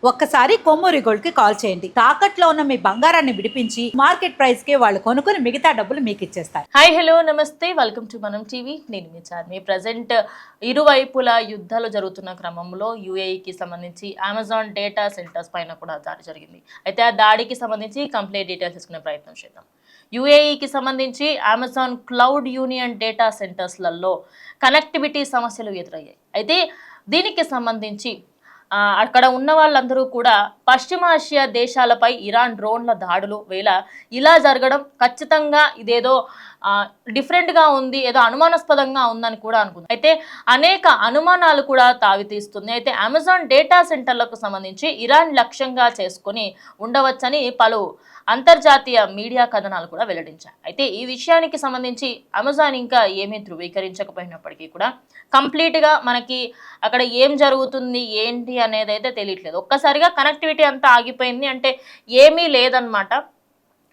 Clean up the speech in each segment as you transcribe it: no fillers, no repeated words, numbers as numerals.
ఒక్కసారి కొమ్మూరి గోల్డ్ కి కాల్ చేయండి. తాకట్లో ఉన్న మీ బంగారాన్ని విడిపించి మార్కెట్ ప్రైస్ కి వాళ్ళు కొనుక్కుని మిగతా డబ్బులు మీకు ఇచ్చేస్తారు. హాయ్ హలో నమస్తే, వెల్కమ్ టు మనం టీవీ. నేను మీ చార్మి. ప్రజెంట్ ఇరువైపుల యుద్ధాలు జరుగుతున్న క్రమంలో యుఏఈకి సంబంధించి అమెజాన్ డేటా సెంటర్స్ పైన కూడా దాడి జరిగింది. అయితే ఆ దాడికి సంబంధించి కంప్లీట్ డీటెయిల్స్ తీసుకునే ప్రయత్నం చేద్దాం. యుఏఈకి సంబంధించి అమెజాన్ క్లౌడ్ యూనియన్ డేటా సెంటర్స్లలో కనెక్టివిటీ సమస్యలు ఎదురయ్యాయి. అయితే దీనికి సంబంధించి అక్కడ ఉన్న వాళ్ళందరూ కూడా పశ్చిమాసియా దేశాలపై ఇరాన్ డ్రోన్ల దాడులు వేళ ఇలా జరగడం ఖచ్చితంగా ఇదేదో డిఫరెంట్గా ఉంది, ఏదో అనుమానాస్పదంగా ఉందని కూడా అనుకుంది. అయితే అనేక అనుమానాలు కూడా తావితీస్తుంది. అయితే అమెజాన్ డేటా సెంటర్లకు సంబంధించి ఇరాన్ లక్ష్యంగా చేసుకొని ఉండవచ్చని పలు అంతర్జాతీయ మీడియా కథనాలు కూడా వెల్లడించాయి. అయితే ఈ విషయానికి సంబంధించి అమెజాన్ ఇంకా ఏమీ ధృవీకరించకపోయినప్పటికీ కూడా కంప్లీట్గా మనకి అక్కడ ఏం జరుగుతుంది ఏంటి అనేది అయితే తెలియట్లేదు. ఒక్కసారిగా కనెక్టివిటీ అంతా ఆగిపోయింది, అంటే ఏమీ లేదనమాట.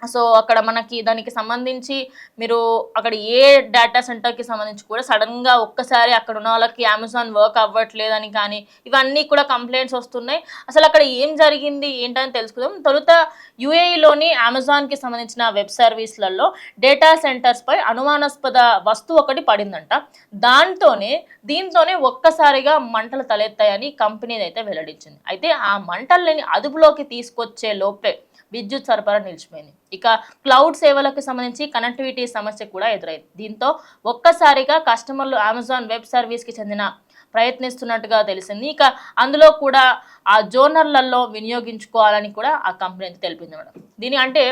సో అక్కడ మనకి దానికి సంబంధించి మీరు అక్కడ ఏ డేటా సెంటర్కి సంబంధించి కూడా సడన్గా ఒక్కసారి అక్కడ ఉన్న వాళ్ళకి అమెజాన్ వర్క్ అవ్వట్లేదని కానీ ఇవన్నీ కూడా కంప్లైంట్స్ వస్తున్నాయి. అసలు అక్కడ ఏం జరిగింది ఏంటని తెలుసుకుందాం. తొలుత యుఏఈలోని అమెజాన్కి సంబంధించిన వెబ్ సర్వీస్లలో డేటా సెంటర్స్పై అనుమానాస్పద వస్తువు ఒకటి పడిందంట. దీంతోనే ఒక్కసారిగా మంటలు తలెత్తాయని కంపెనీ అయితే వెల్లడించింది. అయితే ఆ మంటల్ని అదుపులోకి తీసుకొచ్చే లోపే విద్యుత్ సరఫరా నిలిచిపోయింది. ఇక క్లౌడ్ సేవలకు సంబంధించి కనెక్టివిటీ సమస్య కూడా ఎదురైంది. దీంతో ఒక్కసారిగా కస్టమర్లు అమెజాన్ వెబ్ సర్వీస్కి చెందిన ప్రయత్నిస్తున్నట్టుగా తెలిసింది. ఇక అందులో కూడా ఆ జోనర్లలో వినియోగించుకోవాలని కూడా ఆ కంపెనీ అయితే తెలిపింది మేడం. దీని అంటే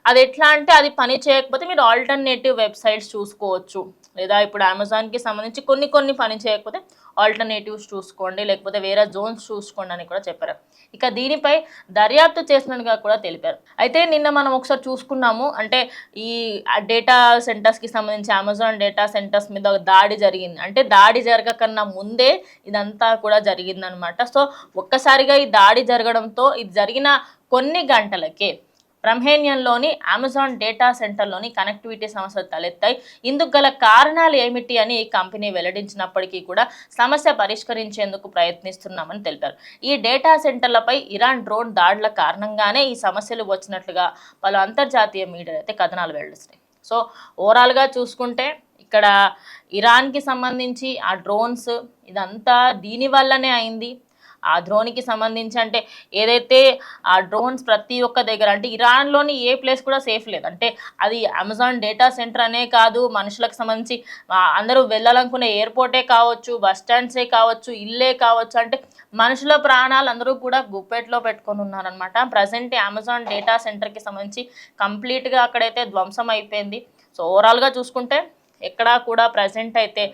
అది ఎట్లా అంటే అది పని చేయకపోతే మీరు ఆల్టర్నేటివ్ వెబ్సైట్స్ చూసుకోవచ్చు, లేదా ఇప్పుడు అమెజాన్కి సంబంధించి కొన్ని పని చేయకపోతే ఆల్టర్నేటివ్స్ చూసుకోండి, లేకపోతే వేరే జోన్స్ చూసుకోండి అని కూడా చెప్పారు. ఇక దీనిపై దర్యాప్తు చేసినట్టుగా కూడా తెలిపారు. అయితే నిన్న మనం ఒకసారి చూసుకున్నాము, అంటే ఈ డేటా సెంటర్స్కి సంబంధించి అమెజాన్ డేటా సెంటర్స్ మీద దాడి జరిగింది. అంటే దాడి జరగకన్నా ముందే ఇదంతా కూడా జరిగిందనమాట. సో ఒక్కసారిగా ఈ దాడి జరగడంతో ఇది జరిగిన కొన్ని గంటలకే బ్రహ్మేనియన్లోని అమెజాన్ డేటా సెంటర్లోని కనెక్టివిటీ సమస్యలు తలెత్తాయి. ఇందుకు గల కారణాలు ఏమిటి అని కంపెనీ వెల్లడించినప్పటికీ కూడా సమస్య పరిష్కరించేందుకు ప్రయత్నిస్తున్నామని తెలిపారు. ఈ డేటా సెంటర్లపై ఇరాన్ డ్రోన్ దాడుల కారణంగానే ఈ సమస్యలు వచ్చినట్లుగా పలు అంతర్జాతీయ మీడియా అయితే కథనాలు వెల్లడిస్తున్నాయి. సో ఓవరాల్గా చూసుకుంటే ఇక్కడ ఇరాన్కి సంబంధించి ఆ డ్రోన్స్ ఇదంతా దీనివల్లనే అయింది. ఆ డ్రోన్కి సంబంధించి అంటే ఏదైతే ఆ డ్రోన్స్ ప్రతి ఒక్క దగ్గర, అంటే ఇరాన్లోని ఏ ప్లేస్ కూడా సేఫ్ లేదు. అంటే అది అమెజాన్ డేటా సెంటర్ అనే కాదు, మనుషులకు సంబంధించి అందరూ వెళ్ళాలనుకునే ఎయిర్పోర్టే కావచ్చు, బస్ స్టాండ్సే కావచ్చు, ఇల్లే కావచ్చు, అంటే మనుషుల ప్రాణాలు అందరూ కూడా గుప్పెట్లో పెట్టుకొని ఉన్నారనమాట. ప్రజెంట్ అమెజాన్ డేటా సెంటర్కి సంబంధించి కంప్లీట్గా అక్కడైతే ధ్వంసం అయిపోయింది. సో ఓవరాల్గా చూసుకుంటే ఎక్కడా కూడా ప్రజెంట్ అయితే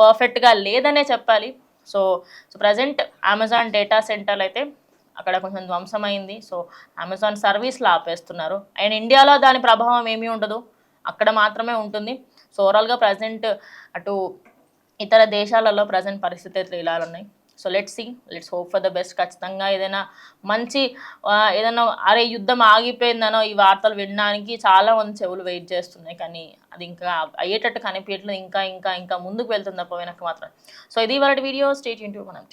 పర్ఫెక్ట్గా లేదనే చెప్పాలి. సో ప్రజెంట్ అమెజాన్ డేటా సెంటర్లు అయితే అక్కడ కొంచెం ధ్వంసమైంది. సో అమెజాన్ సర్వీస్లు ఆపేస్తున్నారు. అండ్ ఇండియాలో దాని ప్రభావం ఏమీ ఉండదు, అక్కడ మాత్రమే ఉంటుంది. సో ఓవరాల్గా ప్రజెంట్ అటు ఇతర దేశాలలో ప్రజెంట్ పరిస్థితి అయితే ఇలా ఉన్నాయి. So let's hope for the best. ఖచ్చితంగా ఏదైనా మంచి ఏదైనా అరే యుద్ధం ఆగిపోయిందనో ఈ వార్తలు వినడానికి చాలా మంది చెవులు వెయిట్ చేస్తున్నాయి, కానీ అది ఇంకా అయ్యేటట్టు కనిపించట్లేదు. ఇంకా ముందుకు వెళ్తుంది తప్ప వెనక్కి మాత్రం. సో ఇది వాటి వీడియో. స్టే ట్యూన్డ్ టు మనం.